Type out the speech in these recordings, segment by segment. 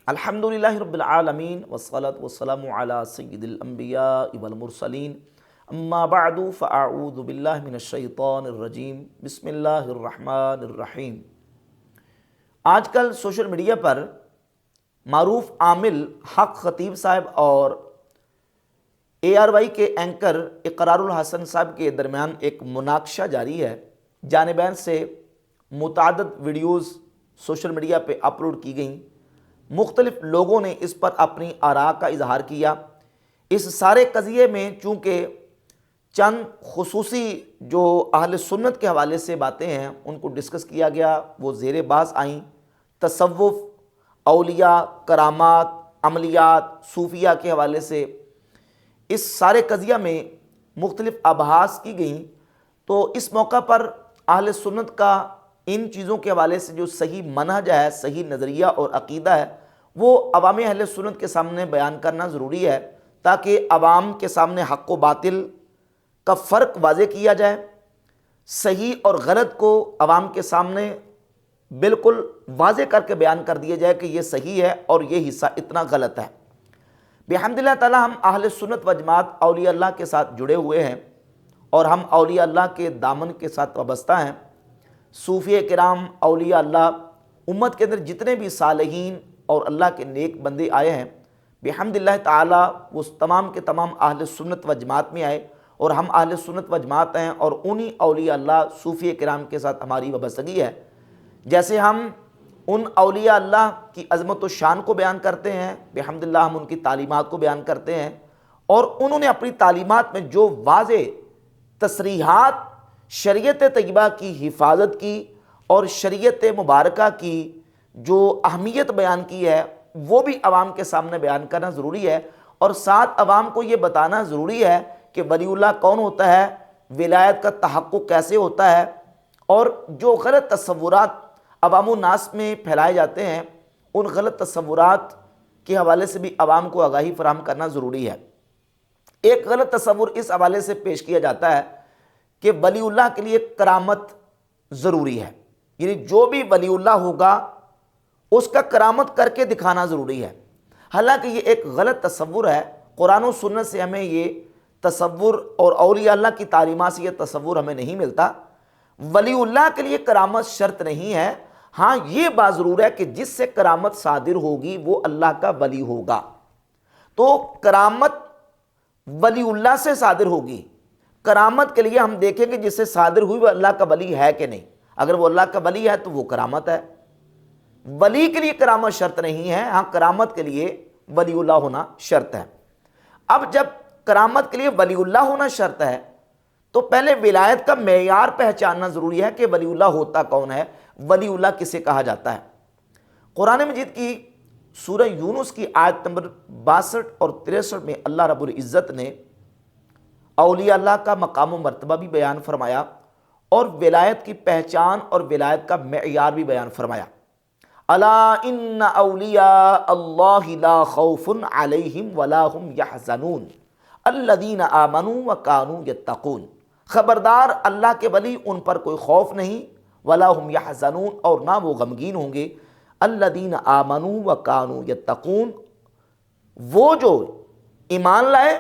الحمدللہ رب العالمین والصلاة والسلام علی سید الانبیاء والمرسلین اما بعد فاعوذ باللہ من الشیطان الرجیم بسم اللہ الرحمن الرحیم۔ آج کل سوشل میڈیا پر معروف عامل حق خطیب صاحب اور ARY کے اینکر اقرار الحسن صاحب کے درمیان ایک مناقشہ جاری ہے۔ جانبین سے متعدد ویڈیوز سوشل میڈیا پہ اپلوڈ کی گئیں، مختلف لوگوں نے اس پر اپنی آراء کا اظہار کیا۔ اس سارے قضیے میں چونکہ چند خصوصی جو اہل سنت کے حوالے سے باتیں ہیں ان کو ڈسکس کیا گیا، وہ زیر بحث آئیں۔ تصوف، اولیاء، کرامات، عملیات، صوفیہ کے حوالے سے اس سارے قضیہ میں مختلف ابحاث کی گئیں۔ تو اس موقع پر اہل سنت کا ان چیزوں کے حوالے سے جو صحیح منہج ہے، صحیح نظریہ اور عقیدہ ہے، وہ عوام اہل سنت کے سامنے بیان کرنا ضروری ہے، تاکہ عوام کے سامنے حق و باطل کا فرق واضح کیا جائے، صحیح اور غلط کو عوام کے سامنے بالکل واضح کر کے بیان کر دیا جائے کہ یہ صحیح ہے اور یہ حصہ اتنا غلط ہے۔ بحمد اللہ تعالی ہم اہل سنت و جماعت اولیاء اللہ کے ساتھ جڑے ہوئے ہیں اور ہم اولیاء اللہ کے دامن کے ساتھ وابستہ ہیں۔ صوفیہ کرام، اولیاء اللہ، امت کے اندر جتنے بھی صالحین اور اللہ کے نیک بندے آئے ہیں، بحمد اللہ تعالی وہ تمام کے تمام اہل سنت و جماعت میں آئے اور ہم اہل سنت و جماعت ہیں، اور انہی اولیاء اللہ صوفیہ کرام کے ساتھ ہماری وابستگی ہے۔ جیسے ہم ان اولیاء اللہ کی عظمت و شان کو بیان کرتے ہیں، بحمد اللہ ہم ان کی تعلیمات کو بیان کرتے ہیں، اور انہوں نے اپنی تعلیمات میں جو واضح تصریحات شریعت طیبہ کی حفاظت کی اور شریعت مبارکہ کی جو اہمیت بیان کی ہے، وہ بھی عوام کے سامنے بیان کرنا ضروری ہے، اور ساتھ عوام کو یہ بتانا ضروری ہے کہ ولی اللہ کون ہوتا ہے، ولایت کا تحقق کیسے ہوتا ہے، اور جو غلط تصورات عوام الناس میں پھیلائے جاتے ہیں ان غلط تصورات کے حوالے سے بھی عوام کو آگاہی فراہم کرنا ضروری ہے۔ ایک غلط تصور اس حوالے سے پیش کیا جاتا ہے کہ ولی اللہ کے لیے کرامت ضروری ہے، یعنی جو بھی ولی اللہ ہوگا اس کا کرامت کر کے دکھانا ضروری ہے۔ حالانکہ یہ ایک غلط تصور ہے، قرآن و سنت سے ہمیں یہ تصور اور اولیاء اللہ کی تعلیمات سے یہ تصور ہمیں نہیں ملتا۔ ولی اللہ کے لیے کرامت شرط نہیں ہے، ہاں یہ بات ضرور ہے کہ جس سے کرامت صادر ہوگی وہ اللہ کا ولی ہوگا۔ تو کرامت ولی اللہ سے صادر ہوگی۔ کرامت کے لیے ہم دیکھیں گے جس سے صادر ہوئی وہ اللہ کا ولی ہے کہ نہیں۔ اگر وہ اللہ کا ولی ہے تو وہ کرامت ہے۔ ولی کے لیے کرامت شرط نہیں ہے، ہاں کرامت کے لیے ولی اللہ ہونا شرط ہے۔ اب جب کرامت کے لیے ولی اللہ ہونا شرط ہے تو پہلے ولایت کا معیار پہچاننا ضروری ہے کہ ولی اللہ ہوتا کون ہے، ولی اللہ کسے کہا جاتا ہے۔ قرآن مجید کی سورہ یونس کی آیت نمبر 62 اور 63 میں اللہ رب العزت نے اولیاء اللہ کا مقام و مرتبہ بھی بیان فرمایا اور ولایت کی پہچان اور ولایت کا معیار بھی بیان فرمایا۔ الا ان اولیاء اللہ لا خوف علیہم ولا هم یحزنون الذین آمنوا وکانوا یتقون۔ خبردار، اللہ کے ولی ان پر کوئی خوف نہیں، ولا هم یحزنون، اور نہ وہ غمگین ہوں گے، الذین آمنوا وکانوا یتقون، وہ جو ایمان لائے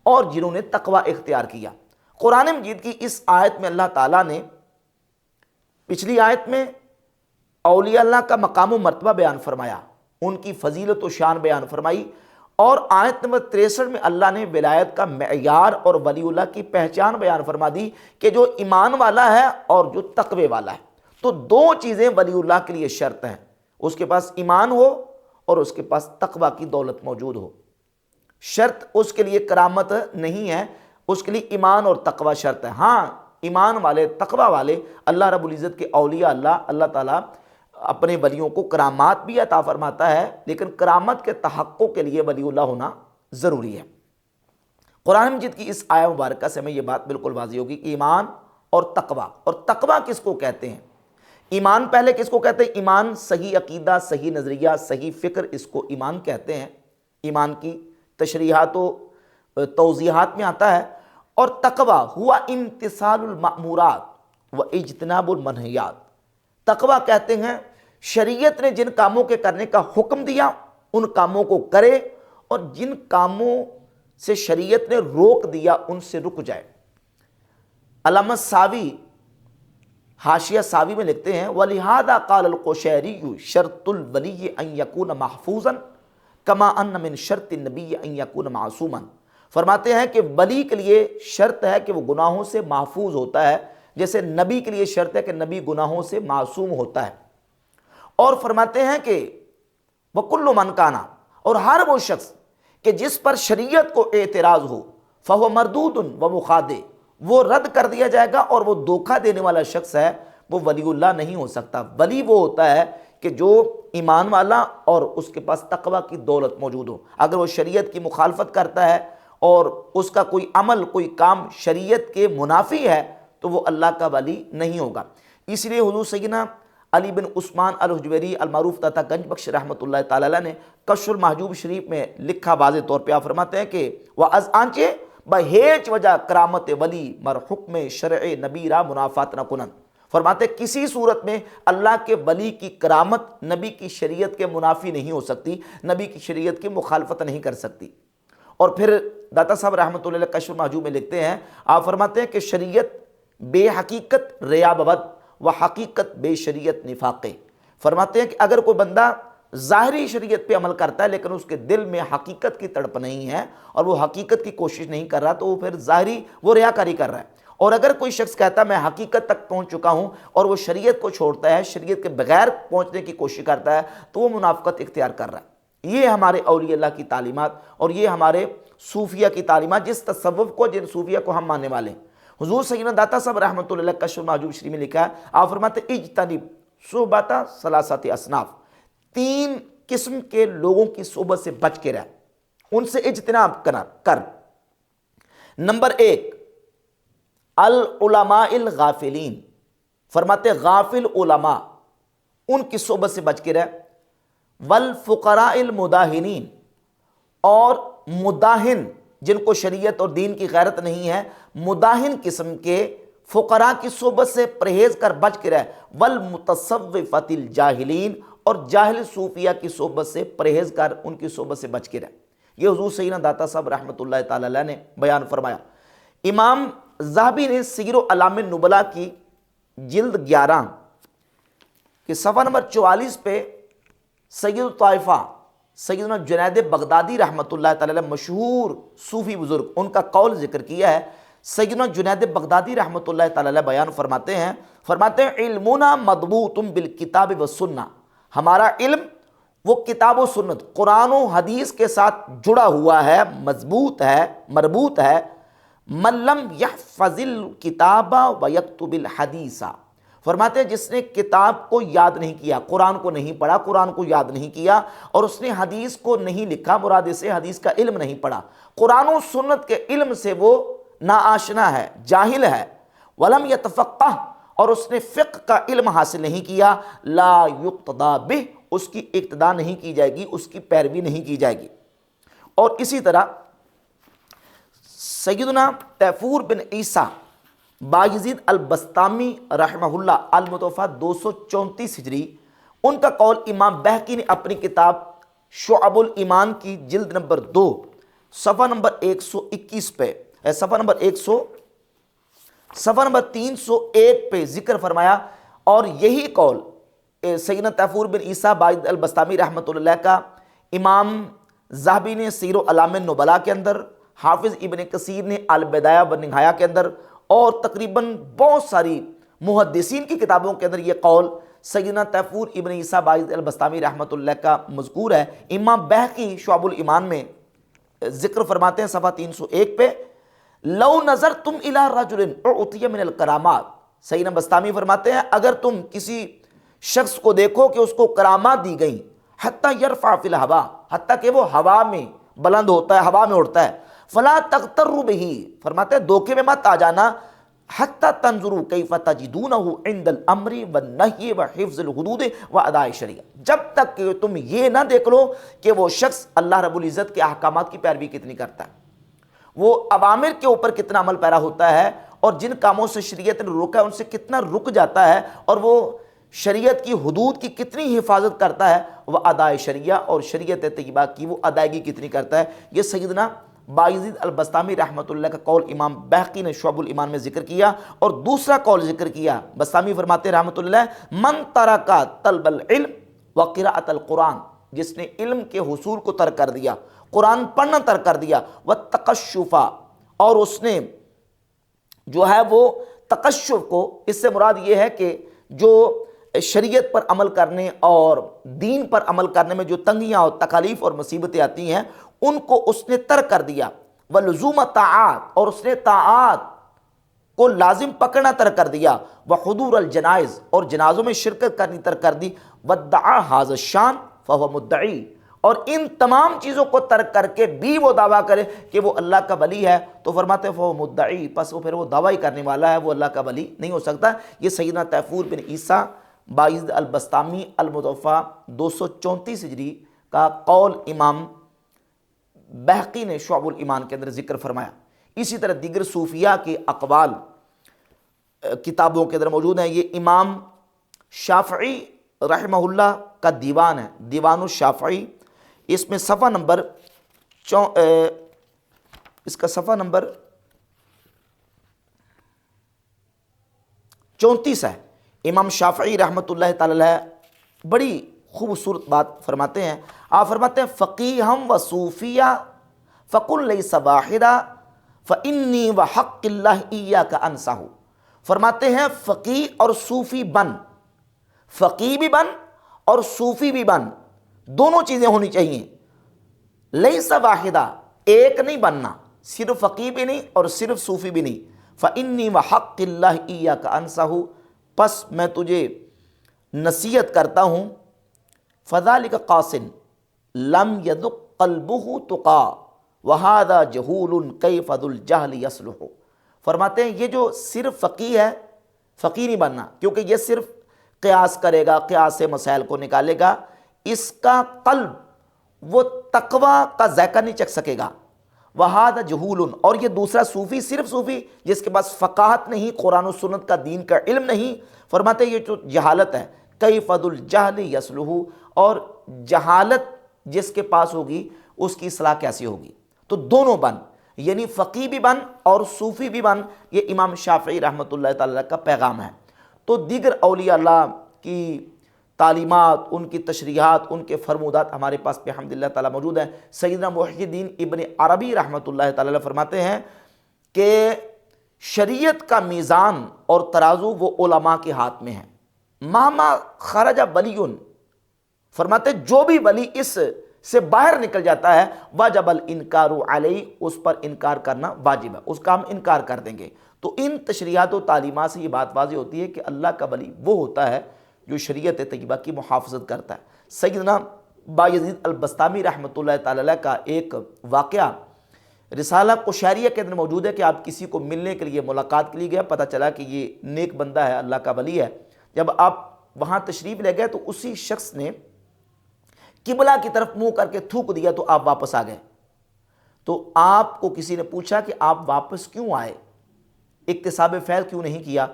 اور جنہوں نے تقوی اختیار کیا۔ قرآن مجید کی اس آیت میں اللہ تعالیٰ نے پچھلی آیت میں اولیاء اللہ کا مقام و مرتبہ بیان فرمایا، ان کی فضیلت و شان بیان فرمائی، اور آیت نمبر 63 میں اللہ نے ولایت کا معیار اور ولی اللہ کی پہچان بیان فرما دی کہ جو ایمان والا ہے اور جو تقوی والا ہے۔ تو دو چیزیں ولی اللہ کے لیے شرط ہیں، اس کے پاس ایمان ہو اور اس کے پاس تقوی کی دولت موجود ہو۔ شرط اس کے لیے کرامت نہیں ہے، اس کے لیے ایمان اور تقوی شرط ہے۔ ہاں ایمان والے، تقوی والے، اللہ رب العزت کے اولیاء اللہ تعالیٰ اپنے ولیوں کو کرامات بھی عطا فرماتا ہے، لیکن کرامت کے تحقق کے لیے ولی اللہ ہونا ضروری ہے۔ قرآن مجید کی اس آیہ مبارکہ سے ہمیں یہ بات بالکل واضح ہوگی کہ ایمان اور تقوی کس کو کہتے ہیں۔ ایمان پہلے کس کو کہتے ہیں؟ ایمان صحیح عقیدہ، صحیح نظریہ، صحیح فکر، اس کو ایمان کہتے ہیں۔ ایمان کی تشریحات و توضیحات میں آتا ہے۔ اور تقوی ہوا امتثال المأمورات و اجتناب المنہیات۔ تقوی کہتے ہیں شریعت نے جن کاموں کے کرنے کا حکم دیا ان کاموں کو کرے اور جن کاموں سے شریعت نے روک دیا ان سے رک جائے۔ علامہ ساوی حاشیہ ساوی میں لکھتے ہیں وَلِهَذَا قَالَ الْقُشَيْرِيُّ شَرْطُ الْوَلِيِّ أَن يَكُونَ مَحْفُوظًا كَمَا أَنَّ مِن شَرْطِ النَّبِيِّ أَن يَكُونَ مَعْصُومًا۔ فرماتے ہیں کہ ولی کے لیے شرط ہے کہ وہ گناہوں سے محفوظ ہوتا ہے، جیسے نبی کے لیے شرط ہے کہ نبی گناہوں سے معصوم ہوتا ہے۔ اور فرماتے ہیں کہ وَكُلُّ مَنْ كَانَ، اور ہر وہ شخص کہ جس پر شریعت کو اعتراض ہو فَهُوَ مَرْدُودٌ وَمُخَادِعٌ، وہ رد کر دیا جائے گا اور وہ دھوکہ دینے والا شخص ہے، وہ ولی اللہ نہیں ہو سکتا۔ ولی وہ ہوتا ہے کہ جو ایمان والا اور اس کے پاس تقوی کی دولت موجود ہو۔ اگر وہ شریعت کی مخالفت کرتا ہے اور اس کا کوئی عمل کوئی کام شریعت کے منافی ہے تو وہ اللہ کا ولی نہیں ہوگا۔ اس لیے حضور سیدنا علی بن عثمان الحجویری المعروف تھا گنج بخش رحمۃ اللہ تعالی علیہ نے کشف المحجوب شریف میں لکھا واضح طور پہ، آپ فرماتے ہیں کہ وہ از آنچے بہیچ وجہ کرامت ولی مر حکم شرع نبی را منافات نہ کنن۔ فرماتے کسی صورت میں اللہ کے ولی کی کرامت نبی کی شریعت کے منافی نہیں ہو سکتی، نبی کی شریعت کی مخالفت نہیں کر سکتی۔ اور پھر داتا صاحب رحمۃ اللہ علیہ کشف المحجوب میں لکھتے ہیں، آپ فرماتے ہیں کہ شریعت بے حقیقت ریا بود و حقیقت بے شریعت نفاقے۔ فرماتے ہیں کہ اگر کوئی بندہ ظاہری شریعت پہ عمل کرتا ہے لیکن اس کے دل میں حقیقت کی تڑپ نہیں ہے اور وہ حقیقت کی کوشش نہیں کر رہا تو وہ پھر ظاہری وہ ریاکاری کر رہا ہے۔ اور اگر کوئی شخص کہتا ہے میں حقیقت تک پہنچ چکا ہوں اور وہ شریعت کو چھوڑتا ہے، شریعت کے بغیر پہنچنے کی کوشش کرتا ہے تو وہ منافقت اختیار کر رہا ہے۔ یہ ہمارے اولیاء اللہ کی تعلیمات اور یہ ہمارے صوفیہ کی تعلیمات، جس تصوف کو جن صوفیہ کو ہم ماننے والے ہیں۔ حضور سیدنا داتا صاحب رحمۃ اللہ علیہ کشف المحجوب شریف میں لکھا ہے، آپ فرماتے اجتنب صحبت ثلاثۃ اصناف، تین قسم کے لوگوں کی صحبت سے بچ کے رہ، ان سے اجتناب کر۔ نمبر 1 العلماء الغافلین، فرماتے غافل علماء ان کی صحبت سے بچ کے رہ، والفقراء المداہنین، اور مداہن جن کو شریعت اور دین کی غیرت نہیں ہے، مداہن قسم کے فقراء کی صحبت سے پرہیز کر بچ کے رہ، والمتصوفۃ الجاہلین، اور جاہل صوفیہ کی صحبت سے پرہیز کر ان کی صحبت سے بچ کے رہ۔ یہ حضور سیدنا داتا صاحب رحمۃ اللہ تعالی علیہ نے بیان فرمایا۔ امام ذہبی نے سیر اعلام النبلاء کی جلد 11 کے صفحہ نمبر 44 پہ سید الطائفہ سیدنا جنید بغدادی رحمۃ اللہ تعالی علیہ مشہور صوفی بزرگ، ان کا قول ذکر کیا ہے۔ سیدنا جنید بغدادی رحمۃ اللہ تعالی علیہ بیان فرماتے ہیں علمنا مضبوط بالکتاب والسنہ، ہمارا علم وہ کتاب و سنت قرآن و حدیث کے ساتھ جڑا ہوا ہے، مضبوط ہے، مربوط ہے۔ من لم یحفظ الکتاب ویکتب الحدیث، فرماتے ہیں جس نے کتاب کو یاد نہیں کیا، قرآن کو نہیں پڑھا، قرآن کو یاد نہیں کیا، اور اس نے حدیث کو نہیں لکھا، مراد سے حدیث کا علم نہیں پڑھا، قرآن و سنت کے علم سے وہ ناآشنا ہے، جاہل ہے۔ ولم یتفقہ، اور اس نے فقہ کا علم حاصل نہیں کیا، لا یقتدی بہ، اس کی اقتداء نہیں کی جائے گی، اس کی پیروی نہیں کی جائے گی۔ اور اسی طرح سیدنا تیفور بن عیسیٰ بایزید البسطامی رحمہ اللہ المتوفی 234 ہجری، ان کا قول امام بہقی نے اپنی کتاب شعب الایمان کی جلد نمبر 2 صفحہ نمبر 121 پہ صفحہ نمبر 301 پہ ذکر فرمایا، اور یہی قول سیدنا تیفور بن عیسیٰ بایزید البسطامی رحمۃ اللہ کا امام ذہبی نے سیر اعلام النبلاء کے اندر، حافظ ابن کثیر نے البدایہ والنہایہ کے اندر، اور تقریباً بہت ساری محدثین کی کتابوں کے اندر یہ قول سیدنا تیفور ابن عیسیٰ بایزید البسطامی رحمۃ اللہ کا مذکور ہے۔ امام بہقی شعب الایمان میں ذکر فرماتے ہیں صفحہ 301 پہ، لو نظرتم الی رجل اعطی من الکرامات، سیدنا بسطامی فرماتے ہیں اگر تم کسی شخص کو دیکھو کہ اس کو کرامات دی گئیں، حتی یرفع فی الہوا، حتیٰ کہ وہ ہوا میں بلند ہوتا ہے، ہوا میں اڑتا ہے، فلا تغتروا بہ، فرماتے ہیں دھوکے میں مت آ جانا، حتی تنظروا کیف تجدونہ عند الامر والنہی وحفظ الحدود واداء الشریعہ، جب تک کہ تم یہ نہ دیکھ لو کہ وہ شخص اللہ رب العزت کے احکامات کی پیروی کتنی کرتا ہے، وہ اوامر کے اوپر کتنا عمل پیرا ہوتا ہے، اور جن کاموں سے شریعت نے روکا ہے ان سے کتنا رک جاتا ہے، اور وہ شریعت کی حدود کی کتنی حفاظت کرتا ہے، وہ ادائے شریعہ اور شریعت طیبہ کی وہ ادائیگی کتنی کرتا ہے۔ یہ سیدنا بایزید البسطامی رحمۃ اللہ کا قول امام بہقی نے شعب الایمان میں ذکر کیا، اور دوسرا قول ذکر کیا۔ بسطامی فرماتے ہیں رحمۃ اللہ، من ترک طلب العلم وقراءۃ القرآن، جس نے علم کے حصول کو ترک کر دیا، قرآن پڑھنا ترک کر دیا، والتقشف، اور اس نے جو ہے وہ تقشف کو، اس سے مراد یہ ہے کہ جو شریعت پر عمل کرنے اور دین پر عمل کرنے میں جو تنگیاں اور تکالیف اور مصیبتیں آتی ہیں ان کو اس نے ترک کر دیا، ولزوم طاعات، اور اس نے طاعات کو لازم پکڑنا ترک کر دیا، وحضور الجنائز، اور جنازوں میں شرکت کرنی ترک کر دی، وادعا ھذا الشان فهو مدعی، اور ان تمام چیزوں کو ترک کر کے بھی وہ دعویٰ کرے کہ وہ اللہ کا ولی ہے، تو فرماتے ہیں فهو مدعی، پس وہ پھر وہ دعویٰ ہی کرنے والا ہے، وہ اللہ کا ولی نہیں ہو سکتا۔ یہ سیدنا طیفور بن عیسیٰ بایزید البسطامی المتوفیٰ 234 ہجری کا قول امام بہقی نے شعب الایمان کے اندر ذکر فرمایا۔ اسی طرح دیگر صوفیاء کے اقوال کتابوں کے اندر موجود ہیں۔ یہ امام شافعی رحمہ اللہ کا دیوان ہے، دیوان الشافعی، اس میں صفحہ نمبر اس کا صفحہ نمبر 34 ہے۔ امام شافعی رحمۃ اللہ تعالی علیہ بڑی خوبصورت بات فرماتے ہیں۔ آپ فرماتے ہیں فقیہم و صوفیہ فقل لیس واحدہ فانی وحق اللہ ایاک انصح، فرماتے ہیں فقیہ اور صوفی بن، فقیہ بھی بن اور صوفی بھی بن، دونوں چیزیں ہونی چاہیے۔ لیس واحدہ، ایک نہیں بننا، صرف فقیہ بھی نہیں اور صرف صوفی بھی نہیں۔ فانی وحق اللہ ایاک انصح، پس میں تجھے نصیحت کرتا ہوں، فذلک قاص لم یذق قلبہ تقا وہذا جہول کیف ذو الجہل یصلح، فرماتے ہیں یہ جو صرف فقیہ ہے، فقیہ نہیں بننا، کیونکہ یہ صرف قیاس کرے گا، قیاس سے مسائل کو نکالے گا، اس کا قلب وہ تقوی کا ذائقہ نہیں چکھ سکے گا۔ وہذا جہول، اور یہ دوسرا صوفی، صرف صوفی جس کے پاس فقاہت نہیں، قرآن و سنت کا دین کا علم نہیں، فرماتے ہیں یہ جو جہالت ہے، کیف ذو الجہل یصلح، اور جہالت جس کے پاس ہوگی اس کی اصلاح کیسی ہوگی۔ تو دونوں بن، یعنی فقیہ بھی بن اور صوفی بھی بن، یہ امام شافعی رحمۃ اللہ تعالی کا پیغام ہے۔ تو دیگر اولیاء اللہ کی تعلیمات، ان کی تشریحات، ان کے فرمودات ہمارے پاس بحمد اللہ تعالیٰ موجود ہیں۔ سیدنا محی الدین ابن عربی رحمۃ اللہ تعالی فرماتے ہیں کہ شریعت کا میزان اور ترازو وہ علماء کے ہاتھ میں ہے۔ مہما خرج ولی، فرماتے ہیں جو بھی ولی اس سے باہر نکل جاتا ہے، واجب الانکار علیہ، اس پر انکار کرنا واجب ہے، اس کا ہم انکار کر دیں گے۔ تو ان تشریحات و تعلیمات سے یہ بات واضح ہوتی ہے کہ اللہ کا ولی وہ ہوتا ہے جو شریعت طیبہ کی محافظت کرتا ہے۔ سیدنا بایزید البسطامی رحمۃ اللہ تعالی علیہ کا ایک واقعہ رسالہ قشیریہ کے اندر موجود ہے کہ آپ کسی کو ملنے کے لیے، ملاقات کے لیے گئے، پتہ چلا کہ یہ نیک بندہ ہے، اللہ کا ولی ہے۔ جب آپ وہاں تشریف لے گئے تو اسی شخص نے قبلہ کی طرف منہ کر کے تھوک دیا، تو آپ واپس آ گئے۔ تو آپ کو کسی نے پوچھا کہ آپ واپس کیوں آئے، اکتساب فیض کیوں نہیں کیا؟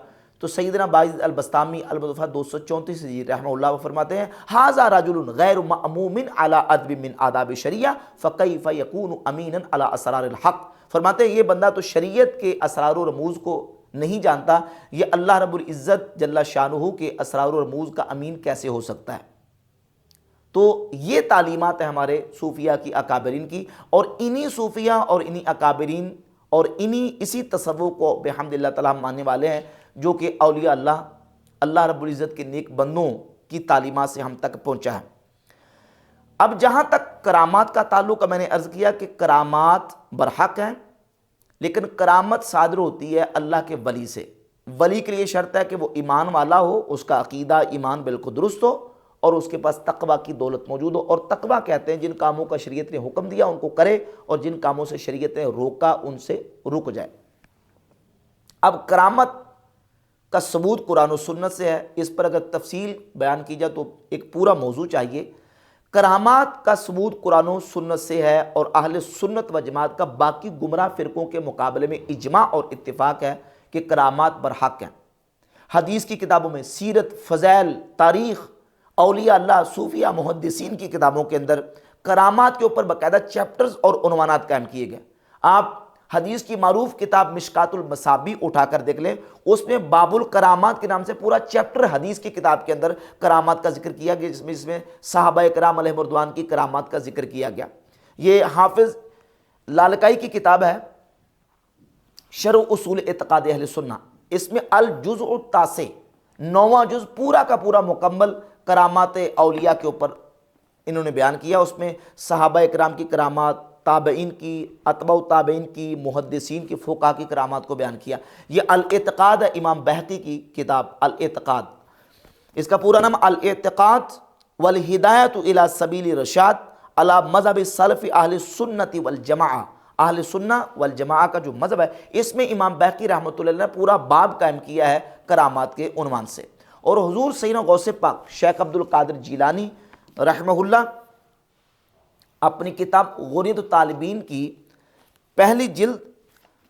تو سیدنا بایزید البسطامی المتوفیٰ 234 رحمہ اللہ فرماتے ہیں ھذا رجل غیر مأموم علی ادب من آداب شریعہ فکیف یکون امینا علی اسرار الحق، فرماتے ہیں یہ بندہ تو شریعت کے اسرار و رموز کو نہیں جانتا، یہ اللہ رب العزت جل شانہ کے اسرار و رموز کا امین کیسے ہو سکتا ہے؟ تو یہ تعلیمات ہیں ہمارے صوفیاء کی، اکابرین کی، اور انہی صوفیاء اور انہی اکابرین اور انہی اسی تصوف کو بحمد اللہ تعالیٰ ہم ماننے والے ہیں، جو کہ اولیاء اللہ، اللہ رب العزت کے نیک بندوں کی تعلیمات سے ہم تک پہنچا ہے۔ اب جہاں تک کرامات کا تعلق ہے، میں نے عرض کیا کہ کرامات برحق ہیں، لیکن کرامت صادر ہوتی ہے اللہ کے ولی سے۔ ولی کے لیے شرط ہے کہ وہ ایمان والا ہو، اس کا عقیدہ ایمان بالکل درست ہو، اور اس کے پاس تقوی کی دولت موجود ہو۔ اور تقوی کہتے ہیں جن کاموں کا شریعت نے حکم دیا ان کو کرے، اور جن کاموں سے شریعت نے روکا ان سے رک جائے۔ اب کرامت کا ثبوت قرآن و سنت سے ہے، اس پر اگر تفصیل بیان کی جائے تو ایک پورا موضوع چاہیے۔ کرامات کا ثبوت قرآن و سنت سے ہے، اور اہل سنت و جماعت کا باقی گمراہ فرقوں کے مقابلے میں اجماع اور اتفاق ہے کہ کرامات برحق ہیں۔ حدیث کی کتابوں میں، سیرت، فضائل، تاریخ، اولیاء اللہ، صوفیہ، محدثین کی کتابوں کے اندر کرامات کے اوپر باقاعدہ چیپٹرز اور عنوانات قائم کیے گئے۔ آپ حدیث کی معروف کتاب مشکات المصابیح اٹھا کر دیکھ لیں، اس میں باب الکرامات کے نام سے پورا چیپٹر حدیث کی کتاب کے اندر کرامات کا ذکر کیا گیا، جس میں صحابہ کرام علیہم رضوان کی کرامات کا ذکر کیا گیا۔ یہ حافظ لالکائی کی کتاب ہے شرح اصول اعتقاد اہل سنہ، اس میں الجزء التاسع، 9واں جز پورا کا پورا مکمل کرامات اولیاء کے اوپر انہوں نے بیان کیا۔ اس میں صحابہ کرام کی کرامات، تابعین کی، اتباع تابعین کی، محدثین کی، فقہاء کی کرامات کو بیان کیا۔ یہ الاعتقاد ہے، امام بہقی کی کتاب الاعتقاد، اس کا پورا نام الاعتقاد والہدایۃ الی سبیل الرشاد علی مذہب سلف اہل السنۃ والجماعہ۔ اہل سنہ والجماعہ کا جو مذہب ہے، اس میں امام بہقی رحمۃ اللہ علیہ نے پورا باب قائم کیا ہے کرامات کے عنوان سے۔ اور حضور سیدنا غوث پاک شیخ عبد القادر جیلانی رحمہ اللہ اپنی کتاب غنیۃ الطالبین کی پہلی جلد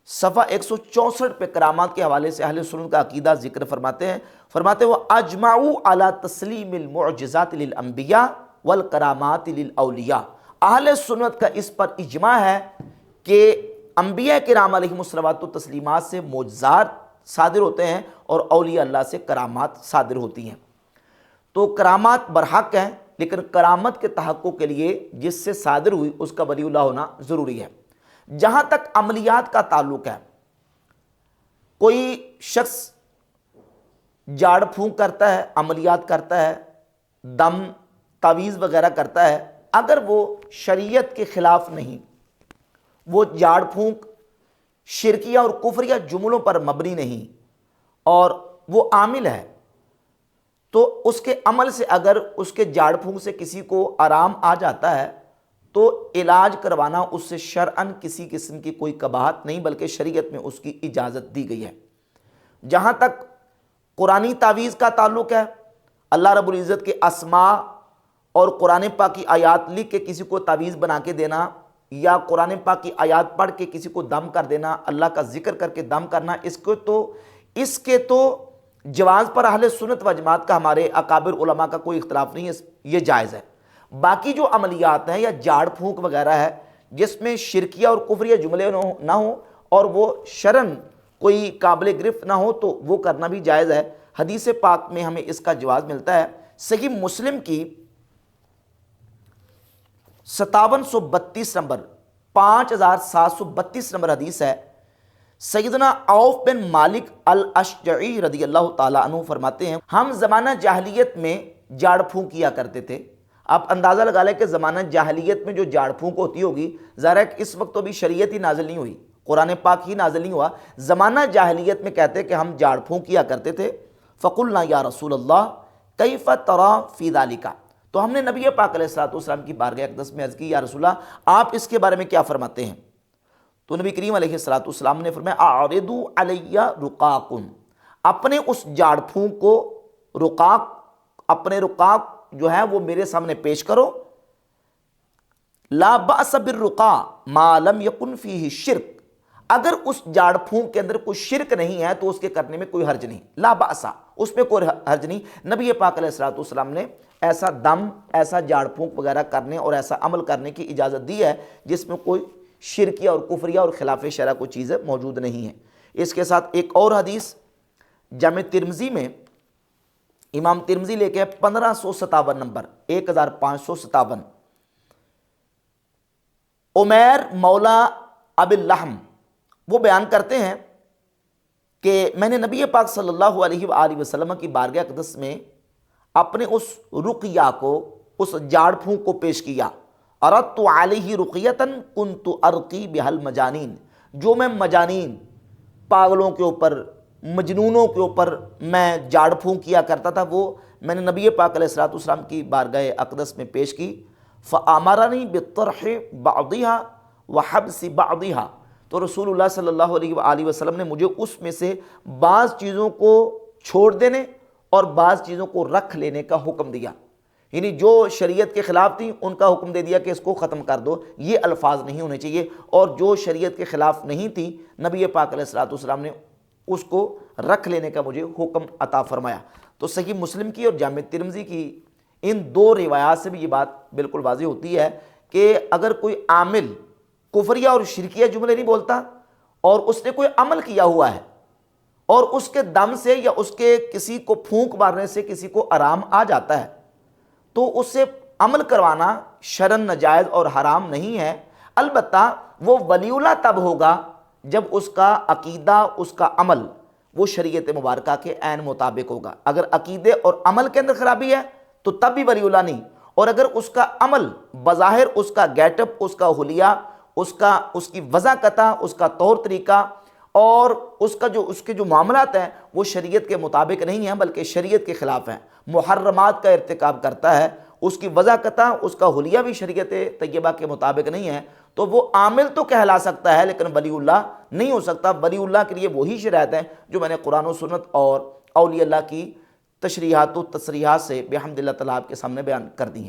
صفحہ 164 پہ کرامات کے حوالے سے اہل سنت کا عقیدہ ذکر فرماتے ہیں، وَأَجْمَعُوا عَلَى تَسْلِيمِ الْمُعْجِزَاتِ لِلْأَنْبِيَاءِ وَالْكَرَامَاتِ لِلْأَوْلِيَاءِ۔ اہل سنت کا اس پر اجماع ہے کہ انبیاء کرام علیہم الصلوات والتسلیمات سے معجزات صادر ہوتے ہیں اور اولیاء اللہ سے کرامات صادر ہوتی ہیں۔ تو کرامات برحق ہیں، لیکن کرامت کے تحقق کے لیے جس سے صادر ہوئی اس کا ولی اللہ ہونا ضروری ہے۔ جہاں تک عملیات کا تعلق ہے، کوئی شخص جاڑ پھونک کرتا ہے، عملیات کرتا ہے، دم، تعویذ وغیرہ کرتا ہے، اگر وہ شریعت کے خلاف نہیں، وہ جاڑ پھونک شرکیہ اور کفریہ جملوں پر مبنی نہیں، اور وہ عامل ہے، تو اس کے عمل سے اگر اس کے جاڑ پھونک سے کسی کو آرام آ جاتا ہے تو علاج کروانا اس سے شرعاً کسی قسم کی کوئی قباحت نہیں، بلکہ شریعت میں اس کی اجازت دی گئی ہے۔ جہاں تک قرآنی تعویذ کا تعلق ہے، اللہ رب العزت کے اسماء اور قرآن پاک کی آیات لکھ کے کسی کو تعویذ بنا کے دینا، یا قرآن پاک کی آیات پڑھ کے کسی کو دم کر دینا، اللہ کا ذکر کر کے دم کرنا، اس کے تو جواز پر اہل سنت و جماعت کا، ہمارے اکابر علماء کا کوئی اختلاف نہیں ہے، یہ جائز ہے۔ باقی جو عملیات ہیں یا جاڑ پھونک وغیرہ ہے جس میں شرکیہ اور کفریہ جملے نہ ہوں اور وہ شرعاً کوئی قابل گرفت نہ ہو، تو وہ کرنا بھی جائز ہے۔ حدیث پاک میں ہمیں اس کا جواز ملتا ہے۔ صحیح مسلم کی 5732 نمبر 5732 نمبر حدیث ہے، سیدنا عوف بن مالک الاشجعی رضی اللہ تعالیٰ عنہ فرماتے ہیں، ہم زمانہ جاہلیت میں جاڑ پھونک کیا کرتے تھے۔ آپ اندازہ لگا لیں کہ زمانہ جاہلیت میں جو جاڑ پھونک ہوتی ہوگی، ظاہر ہے کہ اس وقت تو بھی شریعت ہی نازل نہیں ہوئی، قرآن پاک ہی نازل نہیں ہوا، زمانہ جاہلیت میں کہتے کہ ہم جاڑ پھونک کیا کرتے تھے۔ فقلنا یا رسول اللہ کیف ترا فی ذالک، تو ہم نے نبی پاک علیہ الصلوۃ والسلام کی بارگاہ اقدس میں عرض کی، یا رسول اللہ آپ اس کے بارے میں کیا فرماتے ہیں؟ تو نبی کریم علیہ الصلوۃ والسلام نے فرمایا اعرضوا علی رقاکم، اپنے اس جاڑ پھونک کو، رقاق، اپنے رقاق جو ہے وہ میرے سامنے پیش کرو۔ لا بأس بالرقا ما لم یکن فیہ شرک، اگر اس جاڑ پھونک کے اندر کوئی شرک نہیں ہے تو اس کے کرنے میں کوئی حرج نہیں، لا بأس، اس میں کوئی حرج نہیں۔ نبی پاک علیہ الصلوۃ والسلام نے ایسا دم، ایسا جاڑ پھونک وغیرہ کرنے اور ایسا عمل کرنے کی اجازت دی ہے جس میں کوئی شرکیہ اور کفریہ اور خلاف شرع کوئی چیزیں موجود نہیں ہیں۔ اس کے ساتھ ایک اور حدیث جامع ترمذی میں امام ترمذی لے کے 1557 نمبر 1557، عمیر مولا ابی اللحم وہ بیان کرتے ہیں کہ میں نے نبی پاک صلی اللہ علیہ وآلہ وسلم کی بارگاہ اقدس میں اپنے اس رقیہ کو، اس جاڑ پھونک کو پیش کیا۔ اردت علیہ رقیۃً کنت ارقی بہا المجانین، جو میں مجانین، پاگلوں کے اوپر، مجنونوں کے اوپر میں جاڑ پھونک کیا کرتا تھا، وہ میں نے نبی پاک علیہ الصلوۃ والسلام کی بارگاہ اقدس میں پیش کی۔ فامرنی بطرح بعضها وحبس بعضها، تو رسول اللہ صلی اللہ علیہ وآلہ وسلم نے مجھے اس میں سے بعض چیزوں کو چھوڑ دینے اور بعض چیزوں کو رکھ لینے کا حکم دیا، یعنی جو شریعت کے خلاف تھیں ان کا حکم دے دیا کہ اس کو ختم کر دو، یہ الفاظ نہیں ہونے چاہیے، اور جو شریعت کے خلاف نہیں تھی نبی پاک علیہ الصلوۃ والسلام نے اس کو رکھ لینے کا مجھے حکم عطا فرمایا۔ تو صحیح مسلم کی اور جامع ترمذی کی ان دو روایات سے بھی یہ بات بالکل واضح ہوتی ہے کہ اگر کوئی عامل کفریہ اور شرکیہ جملے نہیں بولتا اور اس نے کوئی عمل کیا ہوا ہے اور اس کے دم سے یا اس کے کسی کو پھونک مارنے سے کسی کو آرام آ جاتا ہے، تو اس سے عمل کروانا شرعاً ناجائز اور حرام نہیں ہے۔ البتہ وہ ولی اللہ تب ہوگا جب اس کا عقیدہ، اس کا عمل وہ شریعت مبارکہ کے عین مطابق ہوگا۔ اگر عقیدے اور عمل کے اندر خرابی ہے تو تب بھی ولی اللہ نہیں، اور اگر اس کا عمل بظاہر، اس کا گیٹ اپ، اس کا حلیہ، اس کی وضاحت، اس کا طور طریقہ اور اس کے جو معاملات ہیں وہ شریعت کے مطابق نہیں ہیں بلکہ شریعت کے خلاف ہیں، محرمات کا ارتکاب کرتا ہے، اس کی وضاحت، اس کا حلیہ بھی شریعت طیبہ کے مطابق نہیں ہے، تو وہ عامل تو کہلا سکتا ہے لیکن ولی اللہ نہیں ہو سکتا۔ ولی اللہ کے لیے وہی شرائط ہیں جو میں نے قرآن و سنت اور اولیاء اللہ کی تشریحات و تصریحات سے بحمد اللہ تعالیٰ آپ کے سامنے بیان کر دی ہیں۔